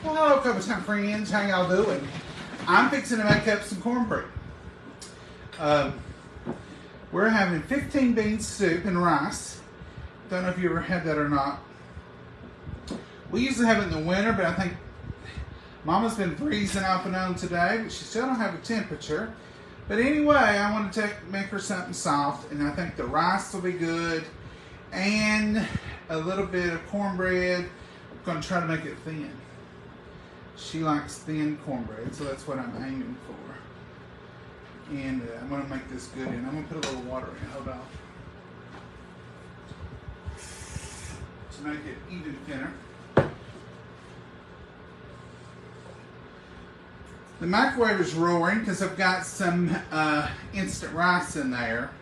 Well, hello, Cover Time friends. How y'all doing? I'm fixing to make up some cornbread. We're having 15 bean soup and rice. Don't know if you ever had that or not. We usually have it in the winter, but I think Mama's been freezing off and on today, but she still don't have a temperature. But anyway, I want to make her something soft, and I think the rice will be good, and a little bit of cornbread. I'm going to try to make it thin. She likes thin cornbread, so that's what I'm aiming for. And I'm going to make this good, and I'm going to put a little water in. Hold on. To make it even thinner. The microwave is roaring because I've got some instant rice in there.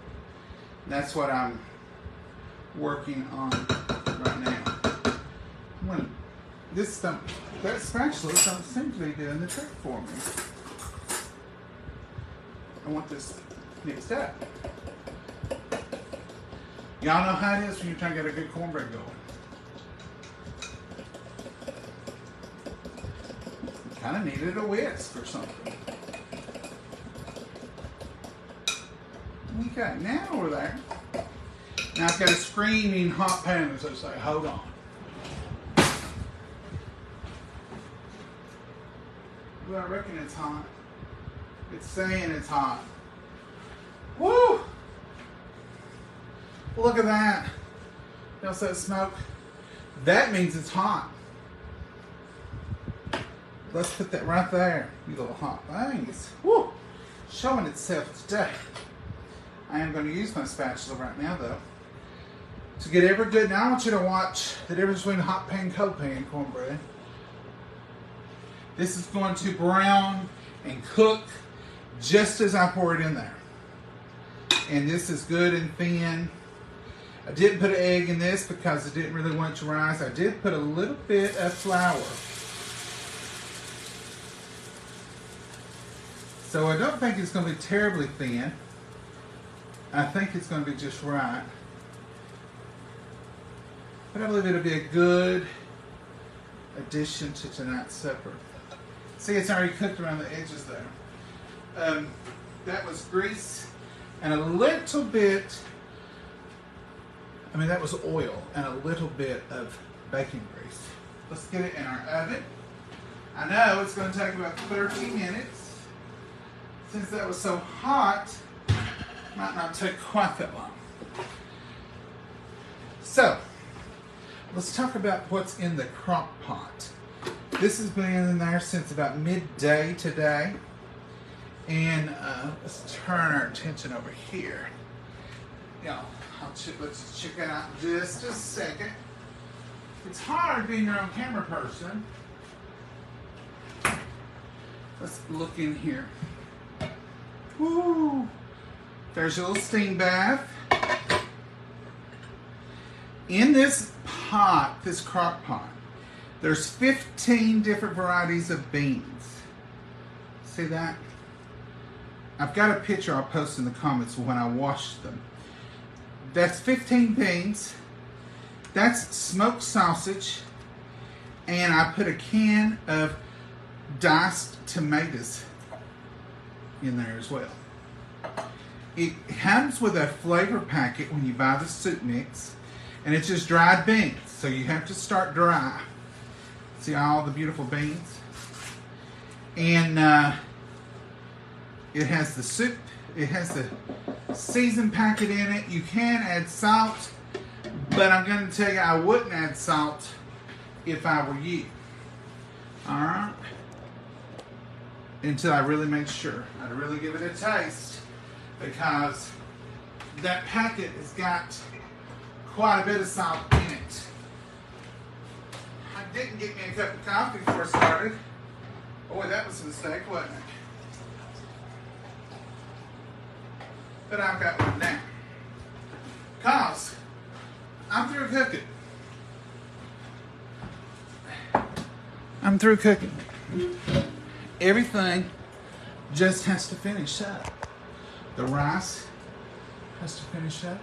That's what I'm working on right now. That spatula don't seem to be doing the trick for me. I want this mixed up. Y'all know how it is when you're trying to get a good cornbread going. Kind of needed a whisk or something. Okay, now we're there. Now I've got a screaming hot pan, as I say. Hold on. Well, I reckon it's hot. It's saying it's hot. Woo! Look at that. Y'all see that smoke? That means it's hot. Let's put that right there, you little hot things. Woo! Showing itself today. I am going to use my spatula right now, though, to get every good. Now I want you to watch the difference between hot pan, cold pan cornbread. This is going to brown and cook just as I pour it in there. And this is good and thin. I didn't put an egg in this because I didn't really want it to rise. I did put a little bit of flour. So I don't think it's going to be terribly thin. I think it's going to be just right. But I believe it'll be a good addition to tonight's supper. See, it's already cooked around the edges there. That was grease and a little bit, that was oil and a little bit of bacon grease. Let's get it in our oven. I know it's going to take about 30 minutes. Since that was so hot, might not take quite that long. So, let's talk about what's in the crock pot. This has been in there since about midday today. And let's turn our attention over here. Let's just check it out in just a second. It's hard being your own camera person. Let's look in here. Woo! There's your little steam bath. In this pot, this crock pot, there's 15 different varieties of beans. See that? I've got a picture I'll post in the comments when I washed them. That's 15 beans. That's smoked sausage. And I put a can of diced tomatoes in there as well. It comes with a flavor packet when you buy the soup mix, and it's just dried beans, so you have to start dry. See all the beautiful beans? And it has the soup, it has the seasoned packet in it. You can add salt, but I'm going to tell you I wouldn't add salt if I were you. Alright? Until I really make sure. I'd really give it a taste, because that packet has got quite a bit of salt in it. I didn't get me a cup of coffee before I started. Boy, that was a mistake, wasn't it? But I've got one now. Because I'm through cooking. I'm through cooking. Everything just has to finish up. The rice has to finish up.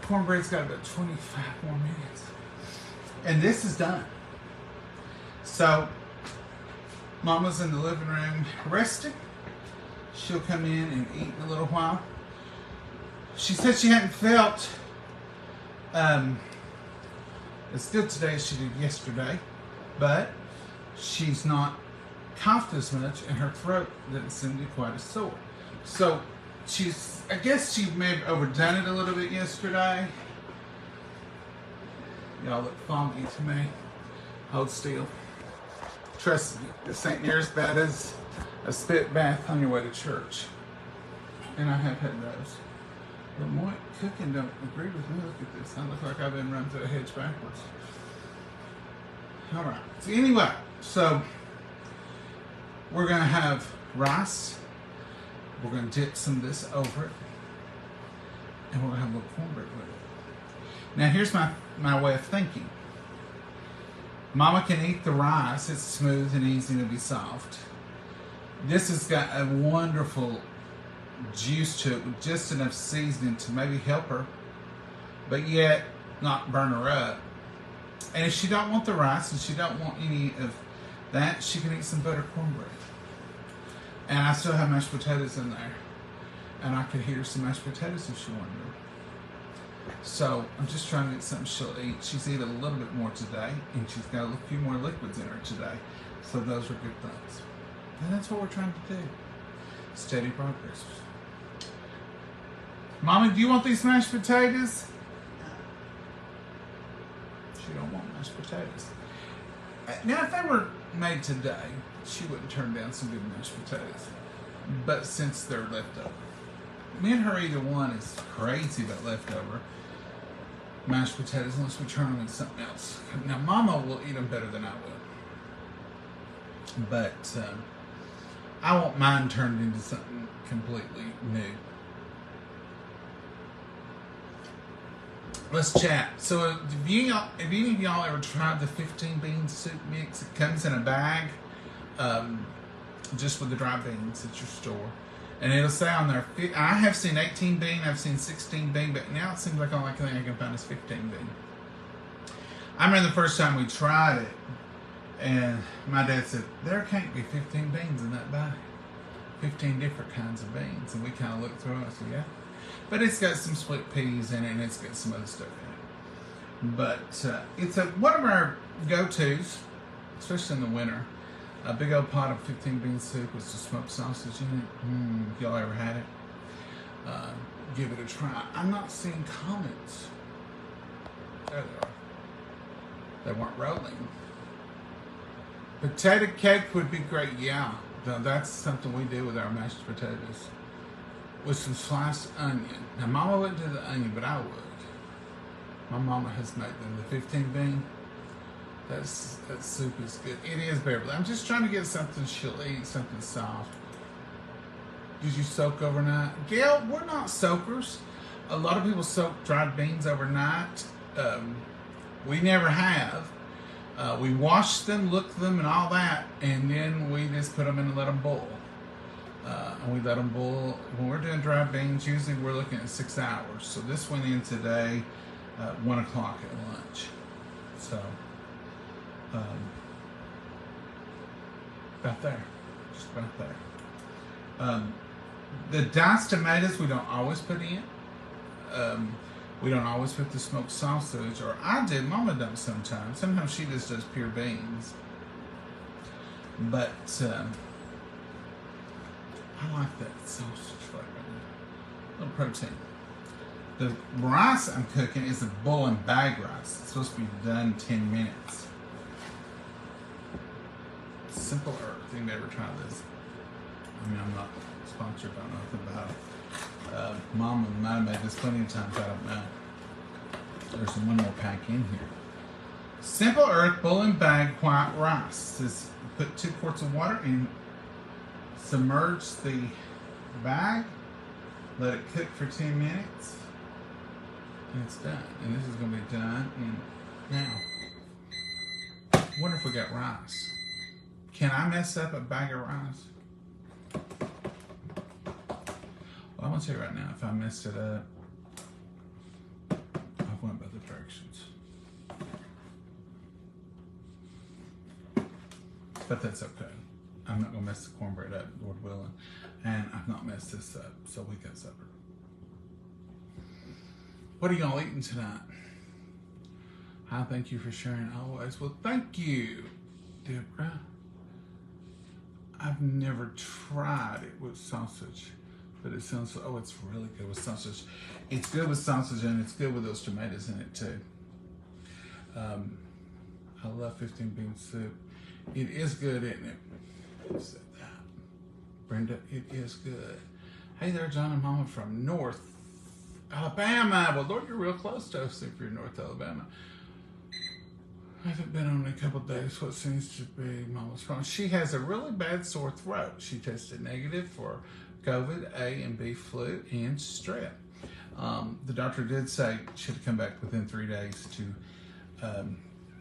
The cornbread's got about 25 more minutes. And this is done. So, Mama's in the living room resting. She'll come in and eat in a little while. She said she hadn't felt as good today as she did yesterday, but she's not coughed as much and her throat doesn't seem to be quite as sore. So I guess she may have overdone it a little bit yesterday. Y'all look foggy to me. Hold still. Trust me, this ain't near as bad as a spit bath on your way to church. And I have had those. But my cooking don't agree with me. Look at this. I look like I've been run through a hedge backwards. Alright. So anyway, we're going to have rice. We're going to dip some of this over it. And we're going to have a little cornbread with it. Now here's my way of thinking. Mama can eat the rice. It's smooth and easy to be soft. This has got a wonderful juice to it with just enough seasoning to maybe help her, but yet not burn her up. And if she don't want the rice and she don't want any of that, she can eat some buttered cornbread. And I still have mashed potatoes in there, and I could heat her some mashed potatoes if she wanted them. So I'm just trying to get something she'll eat. She's eaten a little bit more today, and she's got a few more liquids in her today. So those are good things. And that's what we're trying to do. Steady progress. Mommy, do you want these mashed potatoes? She don't want mashed potatoes. Now, if they were made today, she wouldn't turn down some good mashed potatoes. But since they're leftover, me and her either one is crazy about leftover mashed potatoes unless we turn them into something else. Now, Mama will eat them better than I will. But I want mine turned into something completely new. Let's chat. So, have any of y'all ever tried the 15 bean soup mix? It comes in a bag, just with the dry beans at your store. And it'll say on there, I have seen 18 bean, I've seen 16 bean, but now it seems like the only thing I can find is 15 bean. I remember the first time we tried it, and my dad said, there can't be 15 beans in that bag. 15 different kinds of beans. And we kind of looked through it and I said, yeah. But it's got some split peas in it, and it's got some other stuff in it. But it's one of our go-tos, especially in the winter. A big old pot of 15 bean soup with some smoked sausage in it. If y'all ever had it, give it a try. I'm not seeing comments. There they are. They weren't rolling. Potato cake would be great. Yeah, that's something we do with our mashed potatoes. With some sliced onion. Now, Mama wouldn't do the onion, but I would. My mama has made them. The 15 bean. That soup is good. It is Beverly. I'm just trying to get something she'll eat, something soft. Did you soak overnight? Gail, we're not soakers. A lot of people soak dried beans overnight. We never have. We wash them, look them, and all that, and then we just put them in and let them boil. And we let them boil. When we're doing dry beans, usually we're looking at 6 hours. So this went in today, 1 o'clock at lunch. So, about there, just about there. The diced tomatoes we don't always put in. We don't always put the smoked sausage, or I do. Mama does sometimes. Sometimes she just does pure beans. But I like that sausage flavor. A little protein. The rice I'm cooking is a boiling bag rice. It's supposed to be done in 10 minutes. Simple Earth. You never tried this. I mean, I'm not sponsored. I don't know nothing about it. Mama might have made this plenty of times. I don't know. There's one more pack in here. Simple Earth boiling bag white rice. Says put 2 quarts of water in. Submerge the bag. Let it cook for 10 minutes. And it's done. And this is going to be done in now. Wonder if we got rice. Can I mess up a bag of rice? Well, I'm going to tell you right now, if I messed it up, I went by the directions. but that's okay. I'm not gonna mess the cornbread up, Lord willing, and I've not messed this up, so we got supper. What are y'all eating tonight? I thank you for sharing always. Well, thank you, Deborah. I've never tried it with sausage, but it sounds, oh, it's really good with sausage. It's good with sausage, and it's good with those tomatoes in it too. I love 15 bean soup. It is good, isn't it? Who said that? Brenda, it is good. Hey there, John and Mama from North Alabama. Well, Lord, you're real close to us if you're North Alabama. I haven't been on in a couple of days. What seems to be Mama's problem? She has a really bad sore throat. She tested negative for COVID, A and B flu, and strep. The doctor did say she had to come back within 3 days to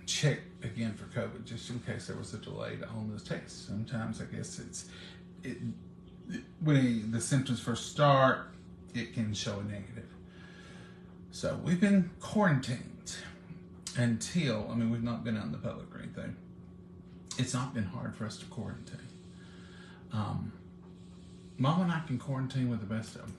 check again for COVID, just in case there was a delay on those tests. Sometimes I guess when the symptoms first start, it can show a negative. So we've been quarantined until, I mean, we've not been out in the public or anything. It's not been hard for us to quarantine. Mom and I can quarantine with the best of them.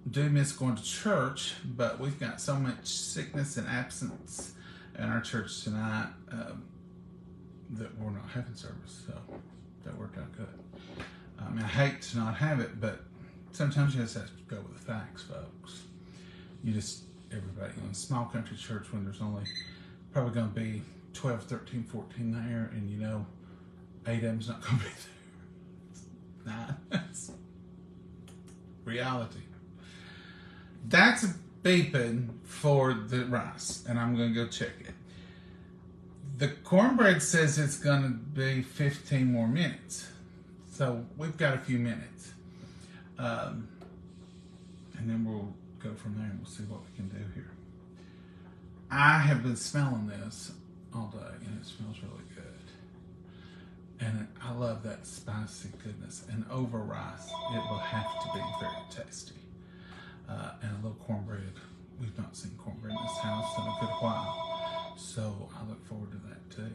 Do miss going to church, but we've got so much sickness and absence in our church tonight that we're not having service, so that worked out good. I mean, I hate to not have it, but sometimes you just have to go with the facts, folks. You just, everybody, in a small country church when there's only probably going to be 12, 13, 14 there, and you know 8 of them's not going to be there. Nah, that's reality. That's beeping for the rice, and I'm going to go check it. The cornbread says it's going to be 15 more minutes, so we've got a few minutes, and then we'll go from there and we'll see what we can do here. I have been smelling this all day, and it smells really good, and I love that spicy goodness. And over rice, it will have to be very tasty. And a little cornbread. We've not seen cornbread in this house in a good while, so I look forward to that too.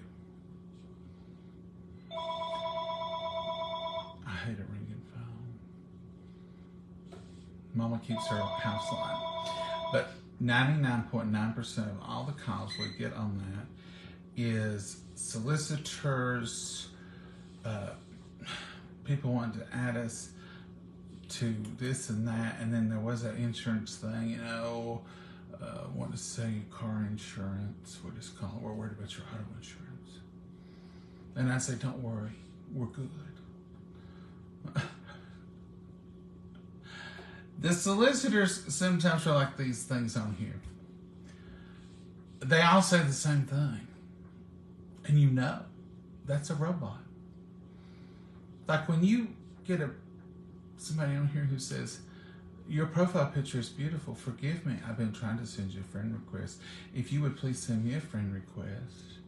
I hate a ringing phone. Mama keeps her house line, but 99.9% of all the calls we get on that is solicitors, people wanting to add us to this and that, and then there was that insurance thing, you know, want to sell you car insurance, what is it called? We're worried about your auto insurance. And I say, don't worry, we're good. The solicitors sometimes are like these things on here. They all say the same thing. And you know, that's a robot. Like when you get somebody on here who says, your profile picture is beautiful, forgive me, I've been trying to send you a friend request. If you would please send me a friend request.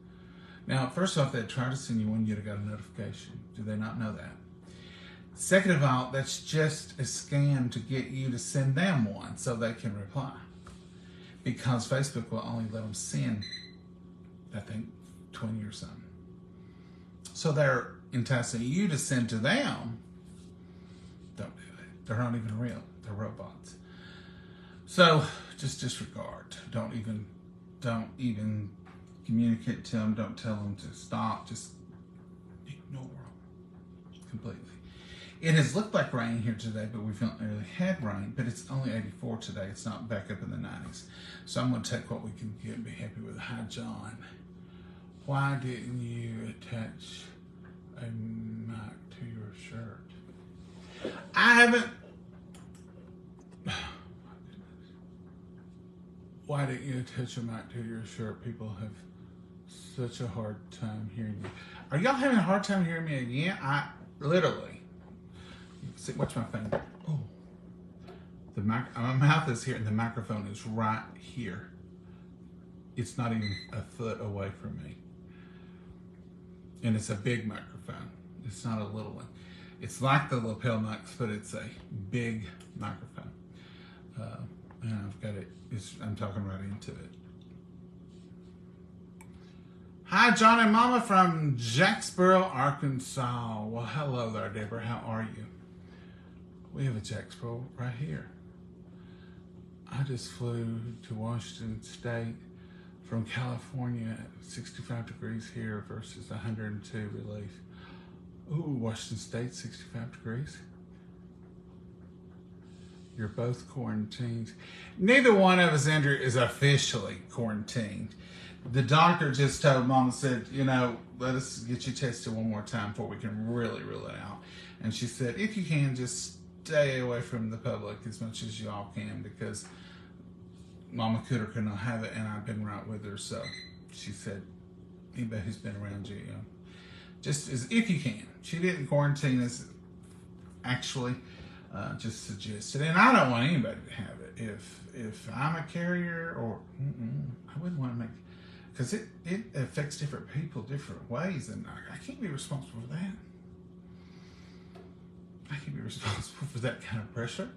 Now, first off, they'd try to send you one, you'd have got a notification. Do they not know that? Second of all, that's just a scam to get you to send them one so they can reply. Because Facebook will only let them send, I think, 20 or something. So they're enticing you to send to them. Don't do it. They're not even real. They're robots. So just disregard. Don't even communicate to them. Don't tell them to stop. Just ignore them completely. It has looked like rain here today, but we've not really had rain. But it's only 84 today. It's not back up in the 90s. So I'm going to take what we can get and be happy with. Hi, John. Why didn't you attach a mic to your shirt? I haven't. Why didn't you attach a mic to your shirt? People have such a hard time hearing you. Are y'all having a hard time hearing me again? I literally. See, watch my finger. Oh, my mouth is here, and the microphone is right here. It's not even a foot away from me, and it's a big microphone. It's not a little one. It's like the lapel mics, but it's a big microphone. And I've got it. I'm talking right into it. Hi, John and Mama from Jacksboro, Arkansas. Well, hello there, Deborah. How are you? We have a Jacksboro right here. I just flew to Washington State from California at 65 degrees here versus 102 relief. Ooh, Washington State, 65 degrees. You're both quarantined. Neither one of us, Andrew, is officially quarantined. The doctor just told Mama, said, you know, let us get you tested one more time before we can really rule it out. And she said, if you can, just stay away from the public as much as you all can, because Mama could or could not have it, and I've been right with her. So she said, anybody who's been around you, you know, just as if you can. She didn't quarantine us, actually, just suggested. And I don't want anybody to have it. If I'm a carrier, or I wouldn't want to make, because it affects different people different ways, and I can't be responsible for that. I can't be responsible for that kind of pressure.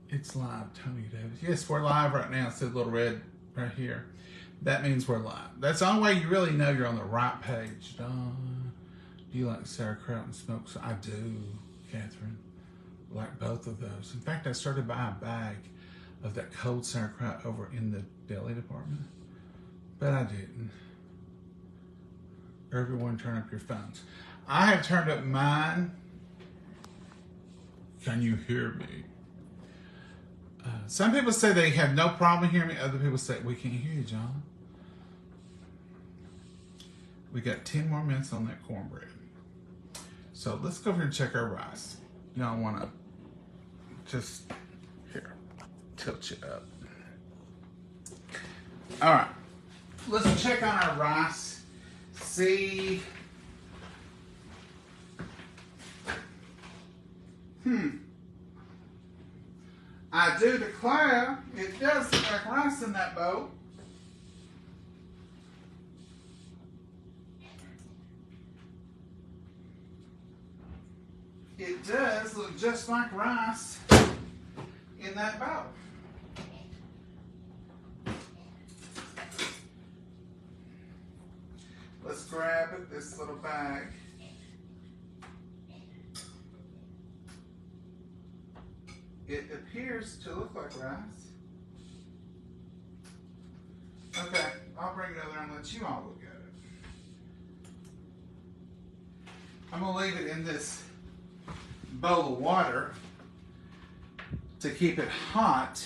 It's live, Tony Davis. Yes, we're live right now. It says little red right here. That means we're live. That's the only way you really know you're on the right page. Do you like sauerkraut and smoked? I do, Catherine. Like both of those. In fact, I started to buy a bag of that cold sauerkraut over in the deli department, but I didn't. Everyone turn up your phones. I have turned up mine. Can you hear me? Some people say they have no problem hearing me. Other people say, we can't hear you, John. We got 10 more minutes on that cornbread. So let's go over and check our rice. Y'all want to just, here, tilt you up. All right, let's check on our rice. See, I do declare it does look like rice in that bowl. It does look just like rice in that bowl. Let's grab it, this little bag. It appears to look like rice. Okay, I'll bring it over and let you all look at it. I'm gonna leave it in this bowl of water to keep it hot,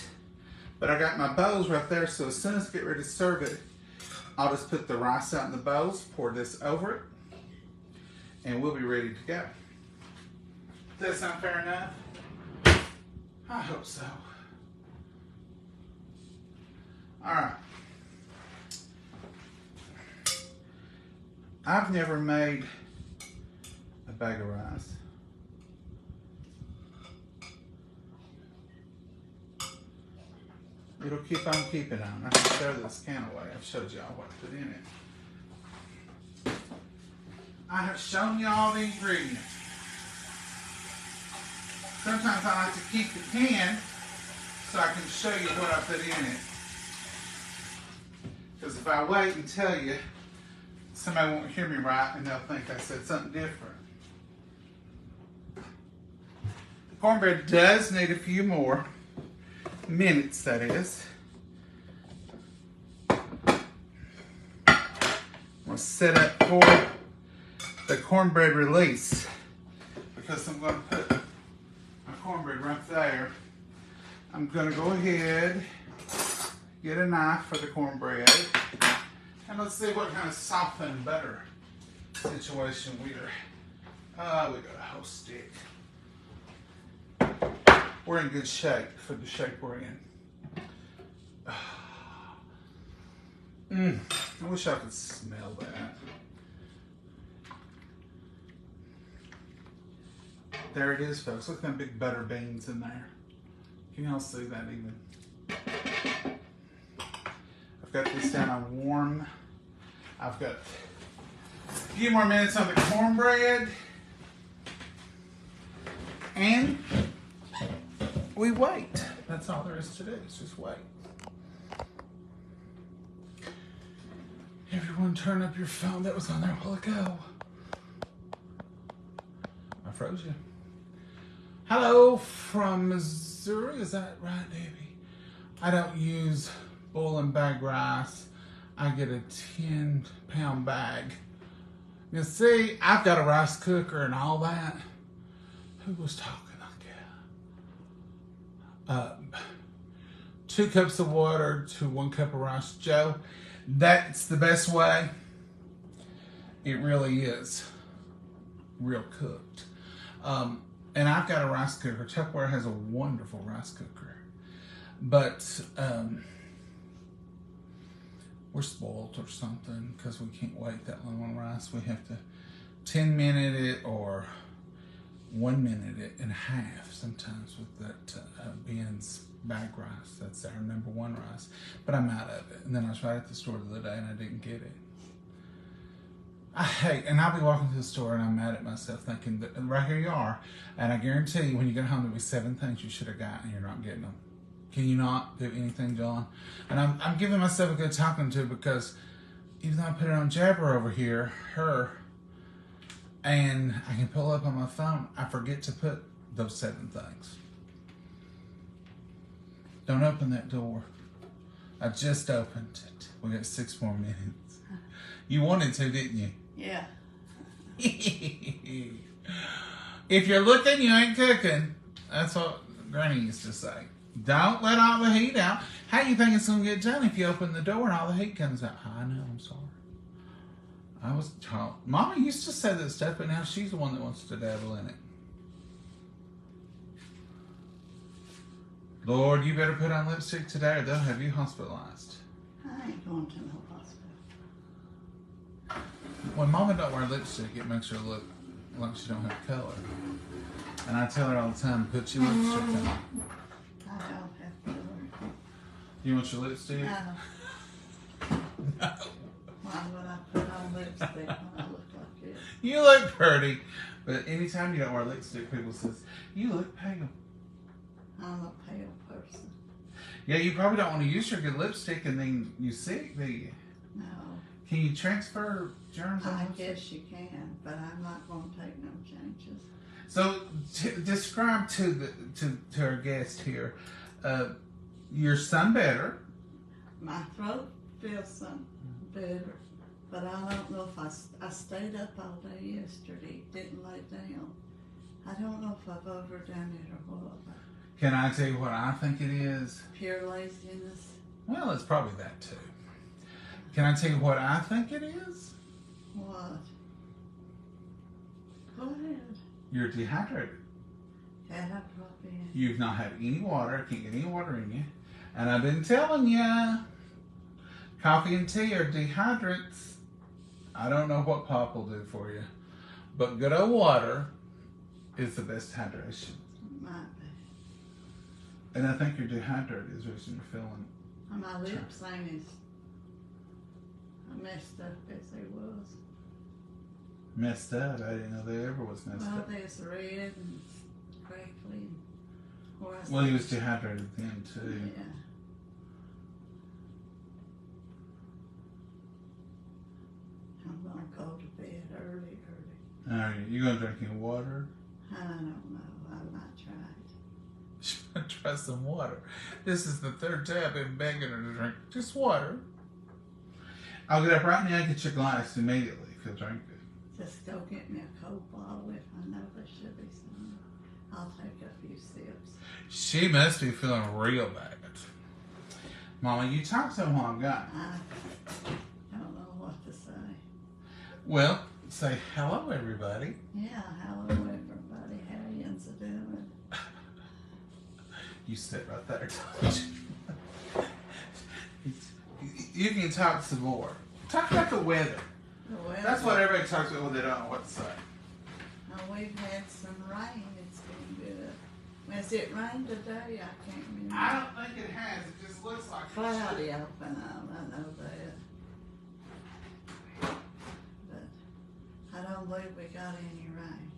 but I got my bowls right there, so as soon as I get ready to serve it, I'll just put the rice out in the bowls, pour this over it, and we'll be ready to go. Does that sound fair enough? I hope so. All right. I've never made a bag of rice. It'll keep on keeping on. I can throw this can away. I've showed y'all what to put in it. I have shown y'all the ingredients. Sometimes I like to keep the can so I can show you what I put in it. Because if I wait and tell you, somebody won't hear me right and they'll think I said something different. The cornbread does need a few more minutes, that is. I'm going to set up for the cornbread release because I'm going to put my cornbread right there. I'm going to go ahead, get a knife for the cornbread, and let's see what kind of salt and butter situation we got a whole stick. We're in good shape for the shape we're in. I wish I could smell that. There it is, folks. Look at them big butter beans in there. Can y'all see that even? I've got this down on warm. I've got a few more minutes on the cornbread. And we wait. That's all there is to do. It's just wait. Everyone turn up your phone that was on there a while ago. I froze you. Hello from Missouri. Is that right, Debbie? I don't use boiling bag rice. I get a 10-pound bag. You see, I've got a rice cooker and all that. Who was talking like that? 2 cups of water to 1 cup of rice. Joe, that's the best way. It really is. Real cooked. And I've got a rice cooker. Tupperware has a wonderful rice cooker. But we're spoiled or something because we can't wait that long on rice. We have to 10-minute it or 1-minute it and a half sometimes with that Ben's bag rice. That's our number 1 rice. But I'm out of it. And then I was right at the store the other day and I didn't get it. And I'll be walking to the store and I'm mad at myself thinking that right here you are. And I guarantee you when you get home there'll be 7 things you should have got and you're not getting them. Can you not do anything, John? And I'm giving myself a good talking to because even though I put it on Jabber over here, and I can pull up on my phone, I forget to put those 7 things. Don't open that door. I just opened it. We got 6 more minutes. You wanted to, didn't you? Yeah. If you're looking, you ain't cooking. That's what Granny used to say. Don't let all the heat out. How do you think it's going to get done if you open the door and all the heat comes out? I know, I'm sorry. I was taught. Mama used to say that stuff, but now she's the one that wants to dabble in it. Lord, you better put on lipstick today or they'll have you hospitalized. I ain't going to no hospital. When Mama don't wear lipstick, it makes her look like she don't have color. And I tell her all the time, put your lipstick on. I don't have color. You want your lipstick? No. No. Why would I put on lipstick when I look like this? You look pretty. But anytime you don't wear lipstick, people says, you look pale. I'm a pale person. Yeah, you probably don't want to use your good lipstick and then you sick, do you? No. Can you transfer germs on I lipstick? guess you can, but I'm not going to take no changes. So, describe to our guest here, your son better. My throat feels some better, but I don't know if I stayed up all day yesterday, didn't lay down. I don't know if I've overdone it or what. Can I tell you what I think it is? Pure laziness. Well, it's probably that too. Can I tell you what I think it is? What? Go ahead. You're dehydrated. Had I probably. You've not had any water, can't get any water in you. And I've been telling you, coffee and tea are dehydrants. I don't know what pop will do for you, but good old water is the best hydration. Might be. And I think you're dehydrated is the reason you're feeling. My lips ain't as messed up as they was. Messed up? I didn't know they ever was messed Well, up. there's red and crackly. Well, he was dehydrated then too. Yeah. I'm gonna go to bed early. All right, you gonna drink any water? I don't know. I might try. Try some water. This is the 3rd day I've been begging her to drink just water. I'll get up right now and get your glass immediately if you'll drink it. Just go get me a Coke bottle if I know there should be some. I'll take a few sips. She must be feeling real bad. Mama, you talk so long, God. I don't know what to say. Well, say hello, everybody. Yeah, hello everybody. How yous doing? You sit right there. You can talk some more. Talk about the weather. The weather. That's what everybody talks about when they don't know what to say. We've had some rain. It's been good. Has it rained today? I can't remember. I don't think it has. It just looks like Cloudy up and out. I know that. But I don't believe we got any rain.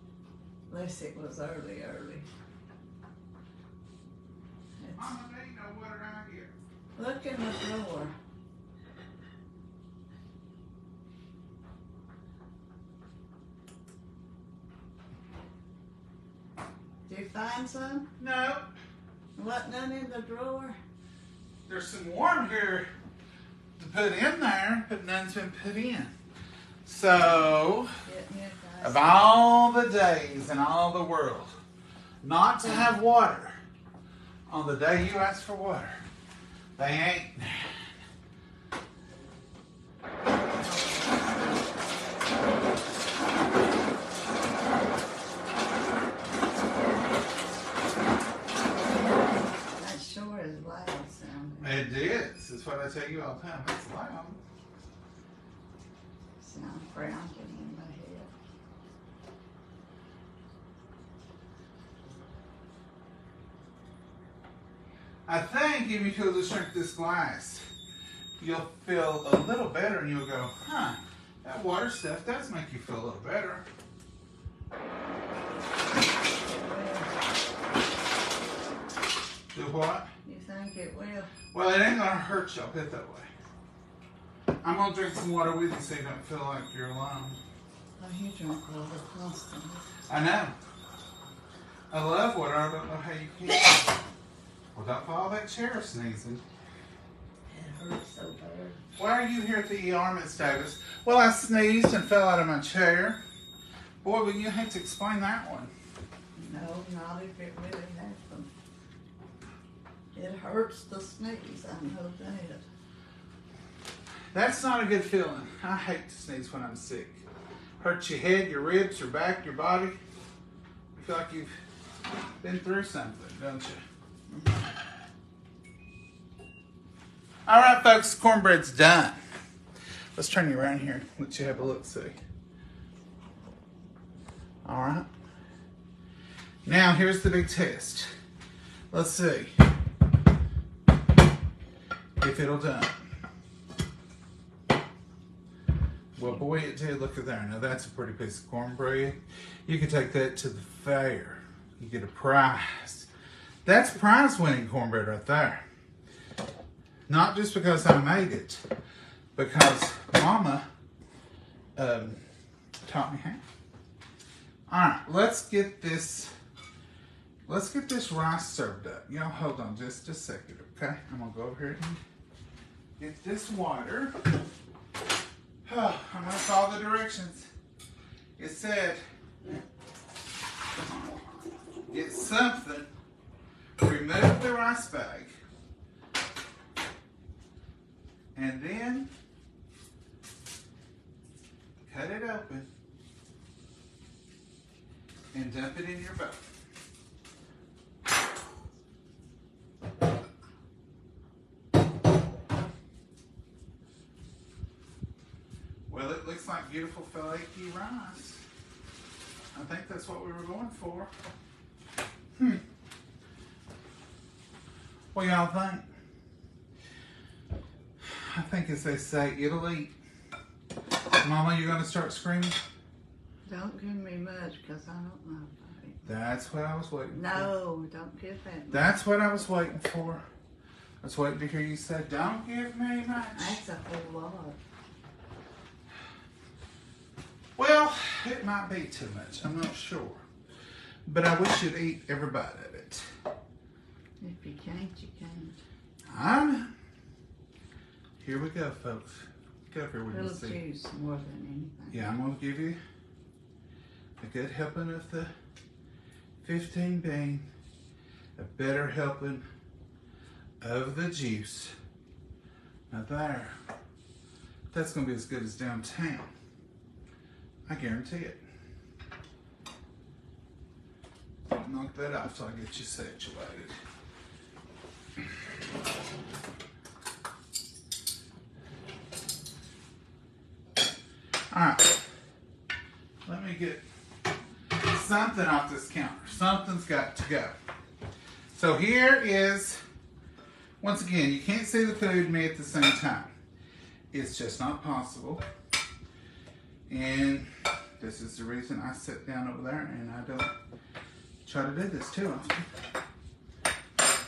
Unless it was early. Mama, there ain't no water around here. Look in the drawer. Did you find some? No. What, none in the drawer? There's some warm here to put in there, but none's been put in. So, Get me a of glass. all the days in all the world, not to have water on the day you ask for water, they ain't. That sure is loud sounding. It is. It's what I tell you all the time. It's loud. Sound grounding in my head. I think if you'll just drink this glass, you'll feel a little better and you'll go, huh, that water stuff does make you feel a little better. Do what? You think it will? Well, it ain't gonna hurt you, I'll put it that way. I'm gonna drink some water with you so you don't feel like you're alone. Oh, you drink water constantly. I know. I love water, I don't know how you can. Well, don't follow that chair sneezing. It hurts so bad. Why are you here at the ER, Miss Davis? Well, I sneezed and fell out of my chair. Boy, but you hate to explain that one. No, not if it really happened. It hurts to sneeze, I know that. That's not a good feeling. I hate to sneeze when I'm sick. Hurts your head, your ribs, your back, your body. You feel like you've been through something, don't you? All right, folks, cornbread's done. Let's turn you around here. Let you have a look, see. All right. Now, here's the big test. Let's see if it'll done. Well, boy, it did. Look at there. Now, that's a pretty piece of cornbread. You can take that to the fair. You get a prize. That's prize-winning cornbread right there. Not just because I made it, because Mama taught me how. All right, let's get this rice served up. Y'all hold on just a second, okay? I'm gonna go over here and get this water. Oh, I'm gonna follow the directions. It said, get something, remove the rice bag, and then cut it open and dump it in your bowl. Well, it looks like beautiful flaky rice. I think that's what we were going for. What y'all think? I think as they say, it'll eat. Mama, you gonna start screaming? Don't give me much, because I don't know about it. That's what I was waiting for. No, don't give that much. That's what I was waiting for. I was waiting to hear you say, don't give me much. That's a whole lot. Well, it might be too much. I'm not sure. But I wish you'd eat every bite of it. If you can't, you can't. I know. Here we go, folks. Go over here with Little you see. juice more than anything. Yeah, I'm going to give you a good helping of the 15 bean, a better helping of the juice. Now there, that's going to be as good as downtown. I guarantee it. Don't knock that off till I get you situated. All right, let me get something off this counter. Something's got to go. So here is, once again, you can't see the food and me at the same time. It's just not possible. And this is the reason I sit down over there and I don't try to do this too often.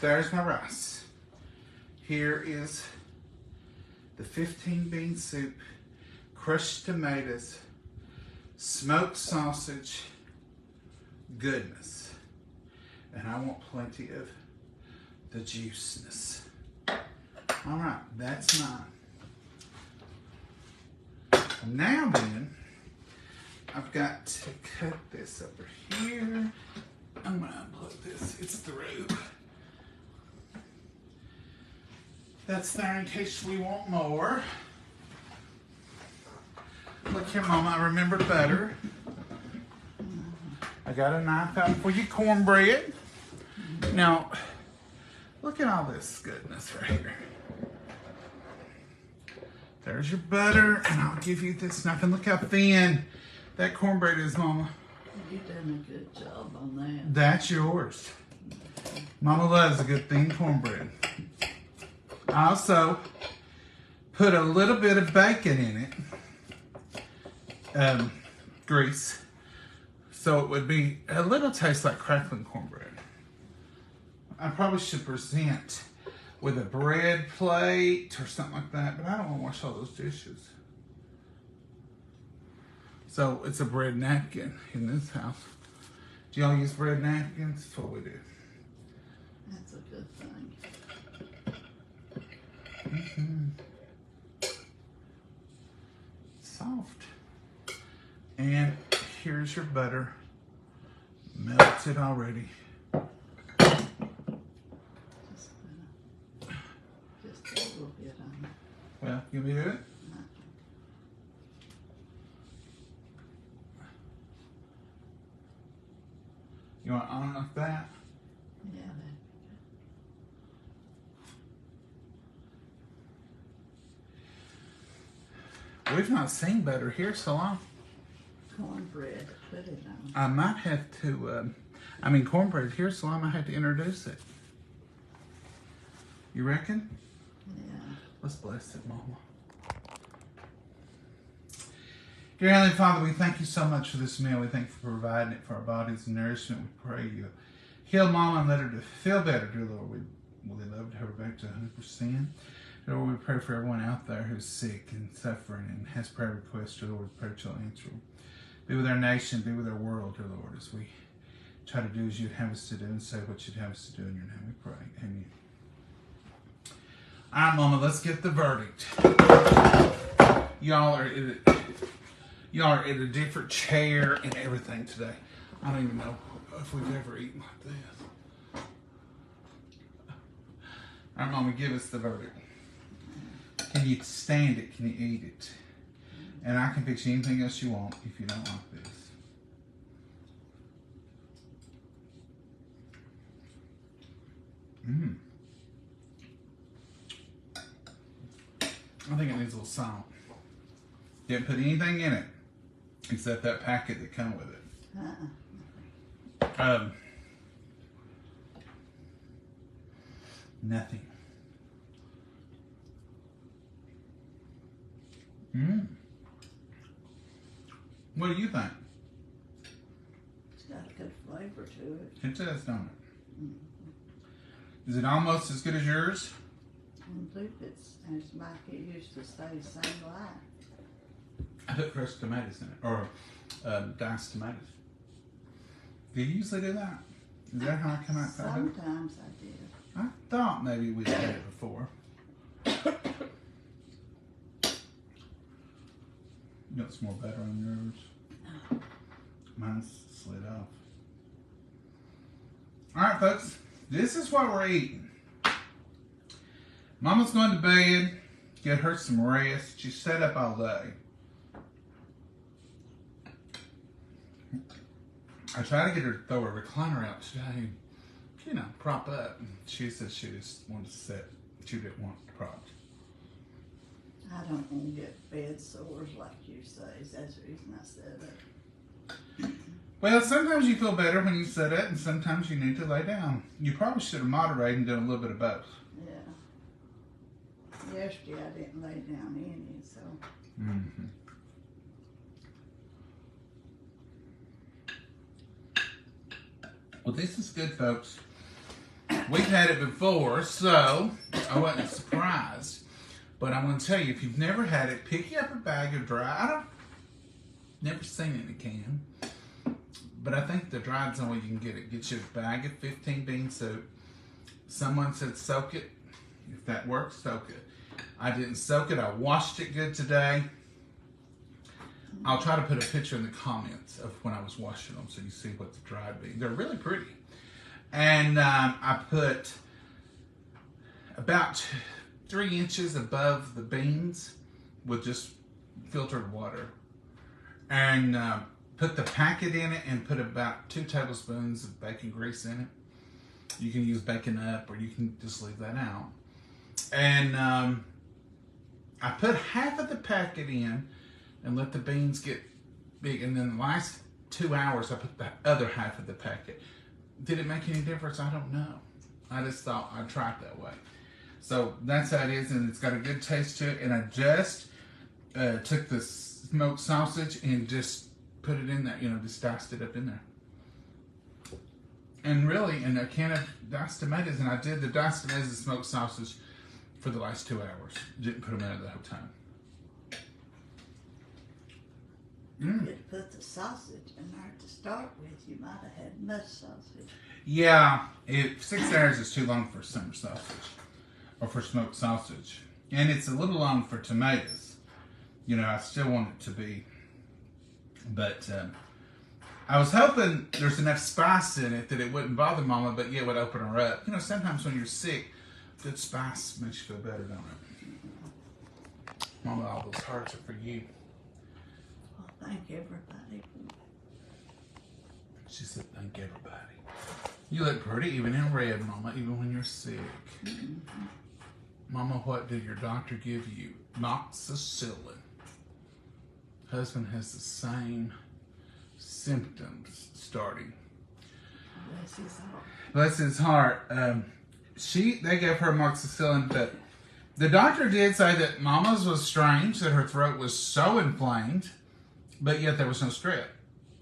There's my rice. Here is the 15 bean soup, crushed tomatoes, smoked sausage, goodness. And I want plenty of the juiciness. All right, that's mine. Now then, I've got to cut this over here. I'm gonna unplug this, it's through. That's there in case we want more. Look here, Mama, I remembered better. I got a knife out for your cornbread. Now, look at all this goodness right here. There's your butter, and I'll give you this knife. And look how thin that cornbread is, Mama. You've done a good job on that. That's yours. Mama loves a good thin cornbread. I also put a little bit of bacon in it, grease, so it would be a little taste like crackling cornbread. I probably should present with a bread plate or something like that, but I don't want to wash all those dishes. So it's a bread napkin in this house. Do y'all use bread napkins? That's what we do. That's a good thing. Soft. And here's your butter. Melted already. Just a little bit on it. Well, you want me to do it? You want it on like that? Yeah, We've not seen butter here so long. cornbread, put it on. I might have to, cornbread here so long I might have to introduce it. You reckon? Yeah. Let's bless it, Mama. Dear Heavenly Father, we thank you so much for this meal. We thank you for providing it for our bodies and nourishment. We pray you heal Mama and let her to feel better, dear Lord. We love to have her back to 100%. Lord, we pray for everyone out there who's sick and suffering and has prayer requests, dear Lord. We pray that you'll answer them. Be with our nation, be with our world, dear Lord, as we try to do as you'd have us to do and say what you'd have us to do in your name. We pray. Amen. All right, Mama, let's get the verdict. Y'all are in a different chair and everything today. I don't even know if we've ever eaten like this. All right, Mama, give us the verdict. Can you stand it? Can you eat it? And I can fix anything else you want if you don't like this. I think it needs a little salt. Didn't put anything in it except that packet that come with it. Nothing. What do you think? It's got a good flavor to it. It does, don't it? Is it almost as good as yours? I believe it's, as Mikey used to say, same life. I put crushed tomatoes in it, or diced tomatoes. Do you usually do that? Is that how I come out? Sometimes I did. I thought maybe we'd had it before. You got some more butter on yours? Mine's slid off. All right, folks. This is what we're eating. Mama's going to bed. Get her some rest. She sat up all day. I tried to get her to throw a recliner out today. You know, prop up. She said she just wanted to sit. She didn't want propped. I don't want to get bed sores like you say. That's the reason I said it. Well, sometimes you feel better when you sit up, and sometimes you need to lay down. You probably should have moderated and done a little bit of both. Yeah. Yesterday I didn't lay down any, so. Mm-hmm. Well, this is good, folks. We've had it before, so I wasn't surprised. But I'm going to tell you, if you've never had it, pick you up a bag of dry. Never seen it in a can. but I think the dried's the only way you can get it. Get you a bag of 15 bean soup. Someone said soak it. If that works, soak it. I didn't soak it. I washed it good today. I'll try to put a picture in the comments of when I was washing them so you see what the dried beans. They're really pretty. And I put about 3 inches above the beans with just filtered water. And put the packet in it and put about 2 tablespoons of bacon grease in it. You can use bacon up or you can just leave that out. And I put half of the packet in and let the beans get big. And then the last 2 hours, I put the other half of the packet. Did it make any difference? I don't know. I just thought I'd try it that way. So that's how it is, and it's got a good taste to it. And I just took the smoked sausage and just put it in there, just diced it up in there. And really, in a can of diced tomatoes, and I did the diced tomatoes and smoked sausage for the last 2 hours. Didn't put them in the whole time. You could put the sausage in there to start with. You might have had much sausage. Yeah, 6 hours is too long for summer sausage or for smoked sausage. And it's a little long for tomatoes. I still want it to be. But I was hoping there's enough spice in it that it wouldn't bother Mama, but yet would open her up. Sometimes when you're sick, good spice makes you feel better, don't it? Mama, all those hearts are for you. Well, thank everybody. She said, thank everybody. You look pretty, even in red, Mama, even when you're sick. Mm-hmm. Mama, what did your doctor give you? Moxicillin. Husband has the same symptoms starting. Bless his heart. Bless his heart. They gave her amoxicillin, but the doctor did say that Mama's was strange, that her throat was so inflamed, but yet there was no strep,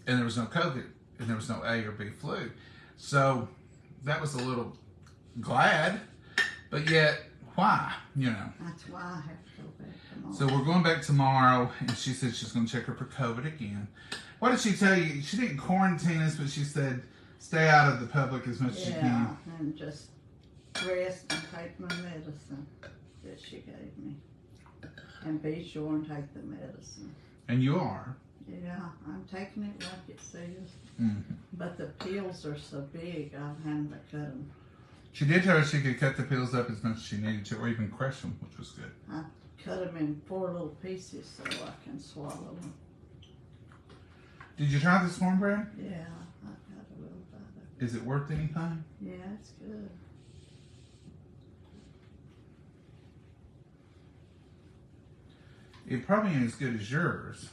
and there was no COVID, and there was no A or B flu. So that was a little glad, but yet why? That's why I have to go back tomorrow. So we're going back tomorrow, and she said she's going to check her for COVID again. What did she tell you? She didn't quarantine us, but she said stay out of the public as much as you can. Yeah, and just rest and take my medicine that she gave me. And be sure and take the medicine. And you are. Yeah, I'm taking it like it says. Mm-hmm. But the pills are so big, I'm having to cut them. She did tell her she could cut the pills up as much as she needed to, or even crush them, which was good. I cut them in 4 little pieces so I can swallow them. Did you try this cornbread? Yeah, I've got a little bit of it. Is it worth anything? Yeah, it's good. It probably ain't as good as yours.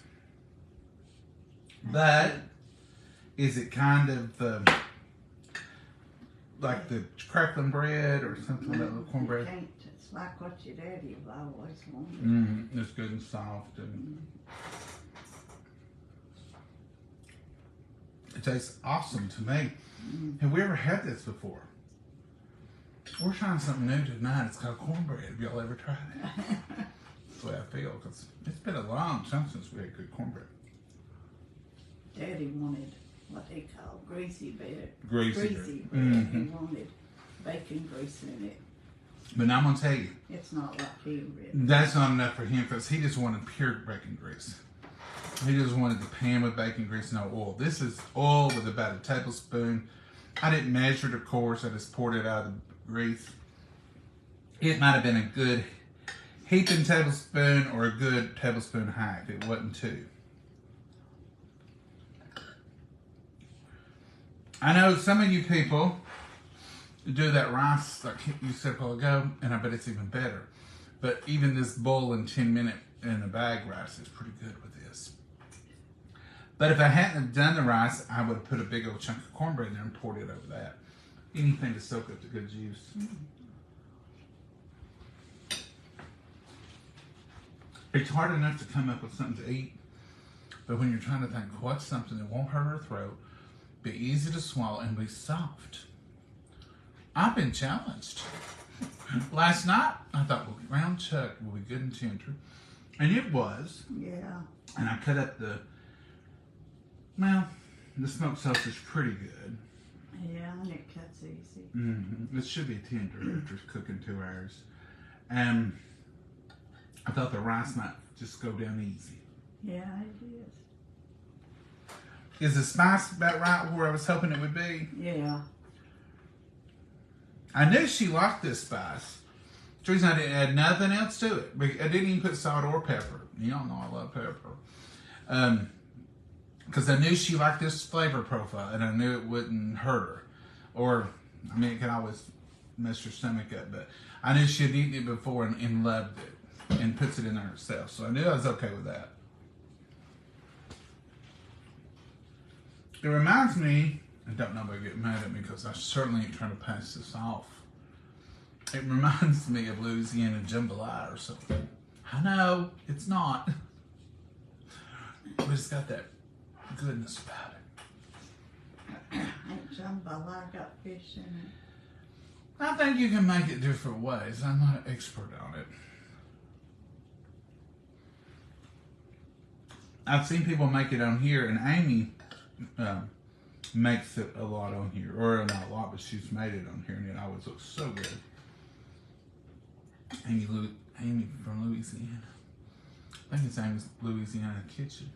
But is it kind of like the crackling bread or something like that, little cornbread? It's like what your daddy have always wanted. It's good and soft. And it tastes awesome to me. Have we ever had this before? We're trying something new tonight. It's called cornbread. Have y'all ever tried it? That's the way I feel, because it's been a long time since we had good cornbread. Daddy wanted what they call greasy bread. Greasy bread. Mm-hmm. He wanted bacon grease in it. But now I'm going to tell you, it's not like he read. That's not enough for him, because he just wanted pure bacon grease. He just wanted the pan with bacon grease, no oil. This is oil with about a tablespoon. I didn't measure it, of course. I just poured it out of the grease. It might have been a good heaping tablespoon or a good tablespoon half. It wasn't 2. I know some of you people do that rice, like you said a while ago, and I bet it's even better. But even this boiling 10-minute in a bag rice is pretty good with this. But if I hadn't have done the rice, I would have put a big old chunk of cornbread there and poured it over that. Anything to soak up the good juice. It's hard enough to come up with something to eat, but when you're trying to think, what's something that won't hurt her throat, be easy to swallow, and be soft? I've been challenged. Last night, I thought, well, round chuck will be good and tender. And it was. Yeah. And I cut up The smoked sausage is pretty good. Yeah, and it cuts easy. It should be tender after cooking 2 hours. And I thought the rice might just go down easy. Yeah, it is. Is the spice about right where I was hoping it would be? Yeah. I knew she liked this spice. The reason I didn't add nothing else to it. I didn't even put salt or pepper. You all know I love pepper. Because I knew she liked this flavor profile, and I knew it wouldn't hurt her. Or, I mean, it can always mess your stomach up, but I knew she had eaten it before and loved it, and puts it in there herself. So I knew I was okay with that. It reminds me, and don't nobody get mad at me because I certainly ain't trying to pass this off. It reminds me of Louisiana jambalaya or something. I know, it's not. But it's got that goodness about it. Ain't jambalaya got fish in it? I think you can make it different ways. I'm not an expert on it. I've seen people make it on here, and Amy makes it a lot on here. Or not a lot, but she's made it on here, and it always looks so good. Amy from Louisiana. I think his name is Louisiana Kitchen.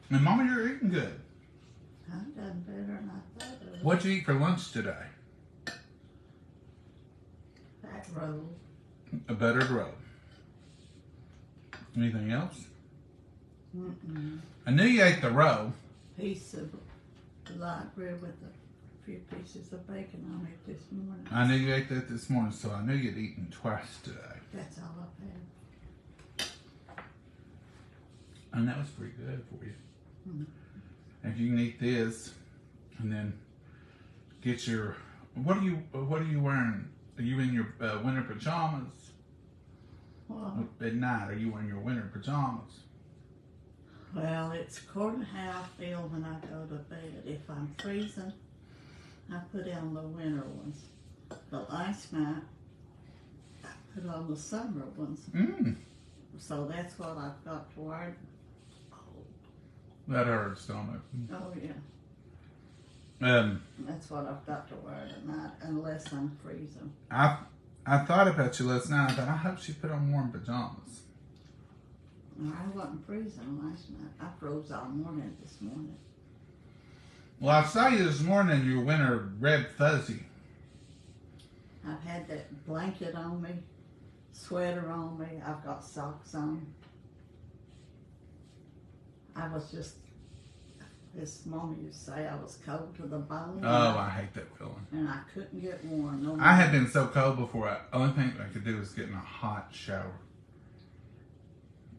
And Mama, you're eating good. I've done better than I thought I would. What'd you eat for lunch today? That roll. A buttered roll. Anything else? I knew you ate the roll. Piece of light bread with a few pieces of bacon on it this morning. I knew you ate that this morning, so I knew you'd eaten twice today. That's all I've had. And that was pretty good for you. If you can eat this, and then get your, what are you wearing? Are you in your winter pajamas? Well, At night, are you wearing your winter pajamas? well, it's according to how I feel when I go to bed. If I'm freezing, I put on the winter ones. But last night, I put on the summer ones. So that's what I've got to wear. That hurts, don't it? Oh, yeah. That's what I've got to wear tonight, unless I'm freezing. I thought about you last night. I thought, I hope she put on warm pajamas. I wasn't freezing last night. I froze all morning this morning. Well, I saw you this morning in your winter red fuzzy. I've had that blanket on me, sweater on me. I've got socks on. I was just, this Mama used to say I was cold to the bone. Oh, I hate that feeling. And I couldn't get warm. No I had been so cold before. Only thing I could do was get in a hot shower.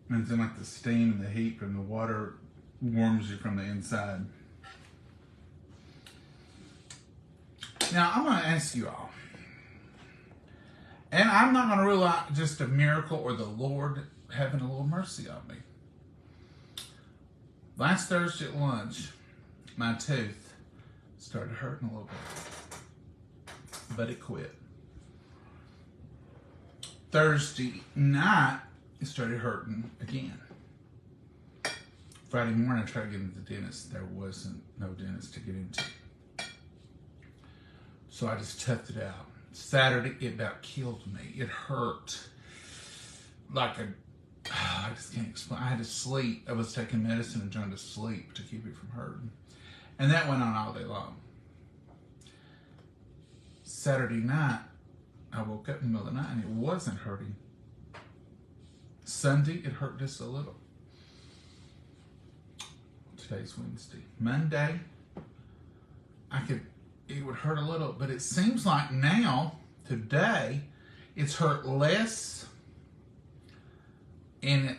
And then like the steam and the heat from the water warms you from the inside. Now, I'm going to ask you all. And I'm not going to rule out just a miracle or the Lord having a little mercy on me. Last Thursday at lunch, my tooth started hurting a little bit. But it quit. Thursday night, it started hurting again. Friday morning, I tried to get into the dentist. There wasn't no dentist to get into. So I just toughed it out. Saturday, it about killed me. It hurt like I just can't explain. I had to sleep. I was taking medicine and trying to sleep to keep it from hurting. And that went on all day long. Saturday night, I woke up in the middle of the night and it wasn't hurting. Sunday, it hurt just a little. Today's Wednesday. Monday, it would hurt a little, but it seems like now, today, it's hurt less, and